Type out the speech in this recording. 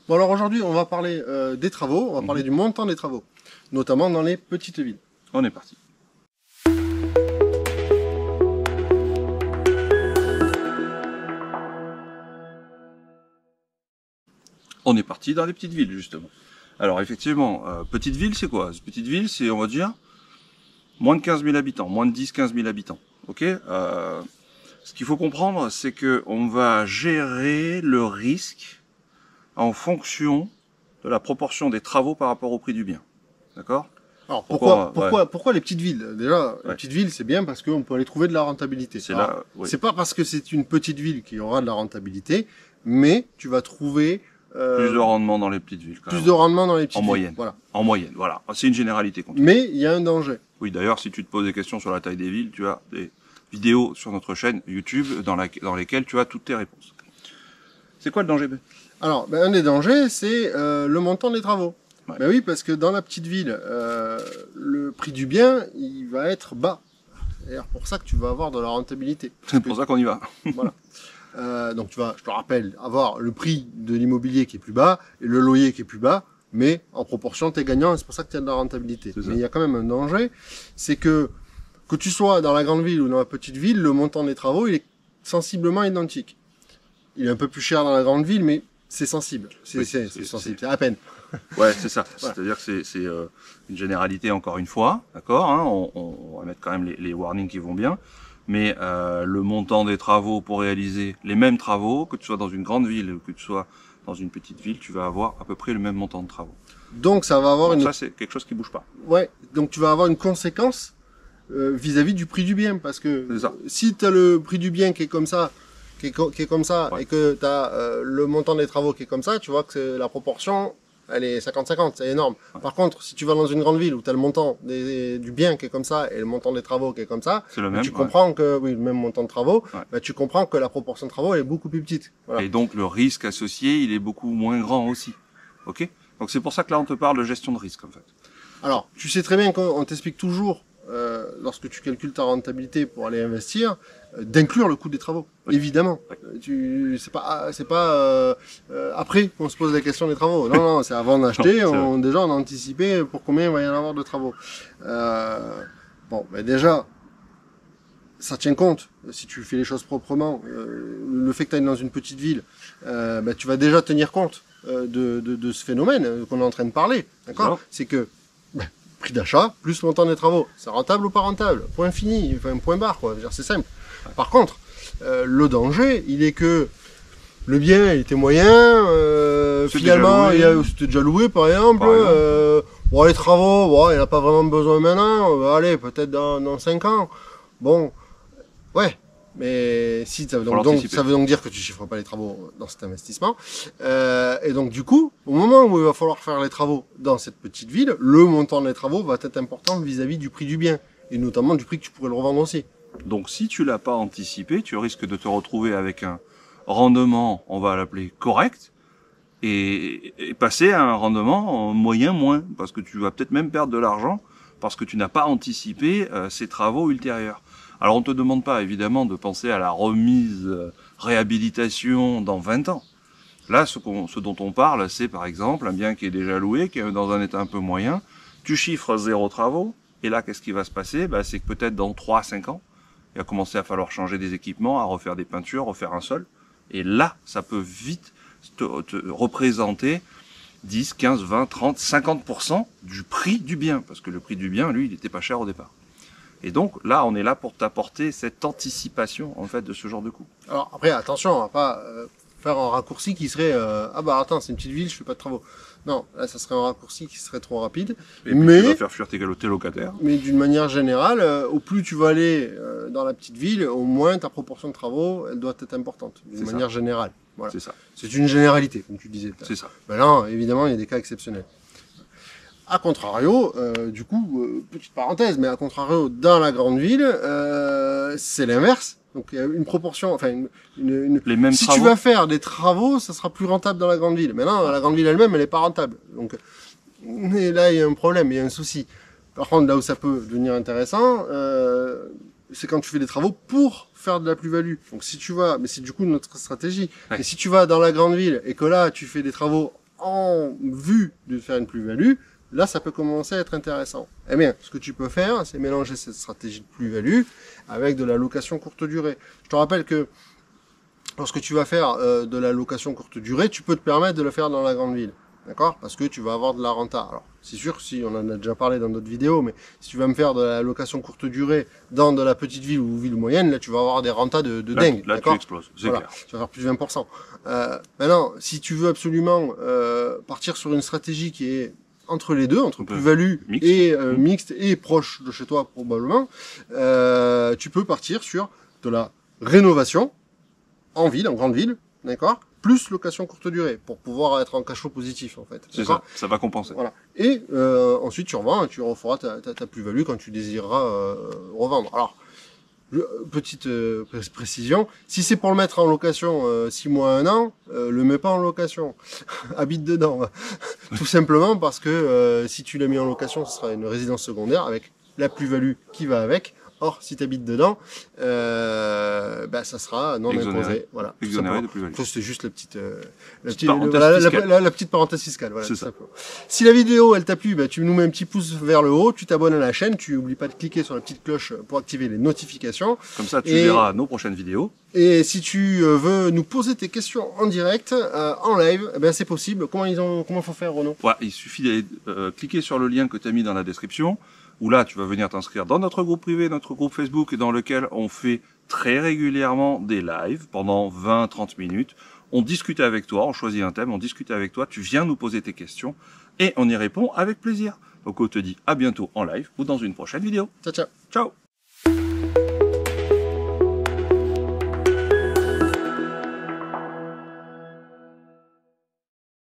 Bon alors aujourd'hui on va parler des travaux, on va parler du montant des travaux, notamment dans les petites villes. On est parti. On est parti dans les petites villes justement. Alors effectivement, petite ville c'est quoi? Petite ville c'est, on va dire, moins de 15 000 habitants, moins de 10-15 000 habitants. Ok, ce qu'il faut comprendre, c'est que on va gérer le risque en fonction de la proportion des travaux par rapport au prix du bien. D'accord? Alors pourquoi les petites villes? Déjà, les petites villes c'est bien parce qu'on peut aller trouver de la rentabilité. C'est là. Oui. C'est pas parce que c'est une petite ville qu'il y aura de la rentabilité, mais tu vas trouver plus de rendement dans les petites villes. Plus de rendement dans les petites villes. Moyenne. Voilà. En moyenne, voilà. C'est une généralité. Mais il y a un danger. Oui, d'ailleurs, si tu te poses des questions sur la taille des villes, tu as des vidéos sur notre chaîne YouTube dans lesquelles tu as toutes tes réponses. C'est quoi le danger? Alors, un des dangers, c'est le montant des travaux. Ouais. Ben oui, parce que dans la petite ville, le prix du bien, il va être bas. C'est d'ailleurs pour ça que tu vas avoir de la rentabilité. C'est pour ça qu'on y va. Voilà. Donc tu vas, je te rappelle, avoir le prix de l'immobilier qui est plus bas et le loyer qui est plus bas, mais en proportion, tu es gagnant et c'est pour ça que tu as de la rentabilité. Mais il y a quand même un danger, c'est que tu sois dans la grande ville ou dans la petite ville, le montant des travaux, il est sensiblement identique. Il est un peu plus cher dans la grande ville, mais c'est sensible. C'est sensible, c'est à peine. Ouais, c'est ça. Voilà. C'est-à-dire que c'est une généralité encore une fois, d'accord, hein, on va mettre quand même les warnings qui vont bien. Mais le montant des travaux pour réaliser les mêmes travaux, que tu sois dans une grande ville ou que tu sois dans une petite ville, tu vas avoir à peu près le même montant de travaux. Donc ça va avoir ça c'est quelque chose qui bouge pas. Ouais, donc tu vas avoir une conséquence vis-à-vis du prix du bien, parce que si tu as le prix du bien qui est comme ça, qui est comme ça, ouais, et que tu as le montant des travaux qui est comme ça, tu vois que la proportion elle est 50-50, c'est énorme. Ouais. Par contre, si tu vas dans une grande ville où tu as le montant du bien qui est comme ça et le montant des travaux qui est comme ça, c'est le même, tu comprends que, oui, le même montant de travaux, bah, tu comprends que la proportion de travaux elle est beaucoup plus petite. Voilà. Et donc, le risque associé, il est beaucoup moins grand aussi. Ok? Donc, c'est pour ça que là, on te parle de gestion de risque, en fait. Alors, tu sais très bien qu'on t'explique toujours, lorsque tu calcules ta rentabilité pour aller investir, d'inclure le coût des travaux. Oui. Évidemment. Oui. C'est pas après qu'on se pose la question des travaux. Non, non, c'est avant d'acheter, déjà on a anticipé pour combien il va y en avoir de travaux. Bon, ben déjà, ça tient compte, si tu fais les choses proprement, le fait que tu ailles dans une petite ville, ben, tu vas déjà tenir compte de ce phénomène qu'on est en train de parler. D'accord? C'est que prix d'achat plus montant des travaux, c'est rentable ou pas rentable? Point fini, enfin point barre quoi. C'est simple. Par contre, le danger, il est que le bien, il était moyen, finalement, c'était déjà loué par exemple. Bon, les travaux, bon, il n'y en a pas vraiment besoin maintenant. Allez, peut-être dans 5 ans. Bon, ouais. Mais si ça veut donc dire que tu chiffres pas les travaux dans cet investissement. Et donc du coup, au moment où il va falloir faire les travaux dans cette petite ville, le montant des travaux va être important vis-à-vis du prix du bien et notamment du prix que tu pourrais le revendre aussi. Donc si tu l'as pas anticipé, tu risques de te retrouver avec un rendement, on va l'appeler correct, et passer à un rendement moyen moins, parce que tu vas peut-être même perdre de l'argent parce que tu n'as pas anticipé ces travaux ultérieurs. Alors on te demande pas évidemment de penser à la remise, réhabilitation dans 20 ans. Là, ce dont on parle, c'est par exemple un bien qui est déjà loué, qui est dans un état un peu moyen, tu chiffres 0 travaux, et là qu'est-ce qui va se passer? C'est que peut-être dans 3-5 ans, il va commencer à falloir changer des équipements, à refaire des peintures, refaire un sol, et là, ça peut vite te représenter 10, 15, 20, 30, 50% du prix du bien, parce que le prix du bien, lui, il n'était pas cher au départ. Et donc là, on est là pour t'apporter cette anticipation en fait de ce genre de coût. Alors après, attention, on va pas faire un raccourci qui serait ah bah attends, c'est une petite ville, je fais pas de travaux. Non, là, ça serait un raccourci qui serait trop rapide. Et mais tu vas faire fuir tes locataires. Mais d'une manière générale, au plus tu vas aller dans la petite ville, au moins ta proportion de travaux, elle doit être importante, d'une manière générale. Voilà. C'est ça. C'est une généralité, comme tu disais. C'est ça. Ben là, évidemment, il y a des cas exceptionnels. A contrario, du coup, petite parenthèse, mais à contrario, dans la grande ville, c'est l'inverse. Donc il y a une proportion, enfin les mêmes si travaux. tu vas faire des travaux, ça sera plus rentable dans la grande ville. Maintenant, la grande ville elle-même, elle est pas rentable. Donc et là, il y a un problème, il y a un souci. Par contre, là où ça peut devenir intéressant, c'est quand tu fais des travaux pour faire de la plus-value. Donc si tu vas, mais c'est du coup notre stratégie. Ouais. Et si tu vas dans la grande ville et que là, tu fais des travaux en vue de faire une plus-value, là, ça peut commencer à être intéressant. Eh bien, ce que tu peux faire, c'est mélanger cette stratégie de plus-value avec de la location courte durée. Je te rappelle que lorsque tu vas faire de la location courte durée, tu peux te permettre de le faire dans la grande ville. D'accord? Parce que tu vas avoir de la renta. Alors, c'est sûr, si on en a déjà parlé dans d'autres vidéos, mais si tu vas me faire de la location courte durée dans de la petite ville ou ville moyenne, là, tu vas avoir des rentas de dingue. Là, tu exploses, c'est clair. Tu vas faire plus de 20%. Maintenant, si tu veux absolument partir sur une stratégie qui est entre les deux, entre plus-value et mixte et proche de chez toi probablement, tu peux partir sur de la rénovation en ville, en grande ville, d'accord, plus location courte durée pour pouvoir être en cash flow positif en fait. C'est ça va compenser. Voilà. Et ensuite tu revends et tu referas ta plus-value quand tu désireras revendre. Alors petite précision, si c'est pour le mettre en location 6 mois, 1 an, le mets pas en location. Habite dedans. Tout simplement parce que si tu l'as mis en location, ce sera une résidence secondaire avec la plus-value qui va avec. Or, si tu habites dedans, ça sera non imposé. Voilà. Exonéré de plus-value. C'est juste la petite parenthèse fiscale. Voilà, c'est ça. Si la vidéo elle t'a plu, tu nous mets un petit pouce vers le haut, tu t'abonnes à la chaîne, tu n'oublies pas de cliquer sur la petite cloche pour activer les notifications. Comme ça, tu verras nos prochaines vidéos. Et si tu veux nous poser tes questions en direct, en live, c'est possible. Comment faut faire, Renaud? Ouais, il suffit d'aller cliquer sur le lien que tu as mis dans la description, où là, tu vas venir t'inscrire dans notre groupe privé, notre groupe Facebook, dans lequel on fait très régulièrement des lives pendant 20-30 minutes. On discute avec toi, on choisit un thème, on discute avec toi, tu viens nous poser tes questions et on y répond avec plaisir. Donc on te dit à bientôt en live ou dans une prochaine vidéo. Ciao, ciao. Ciao.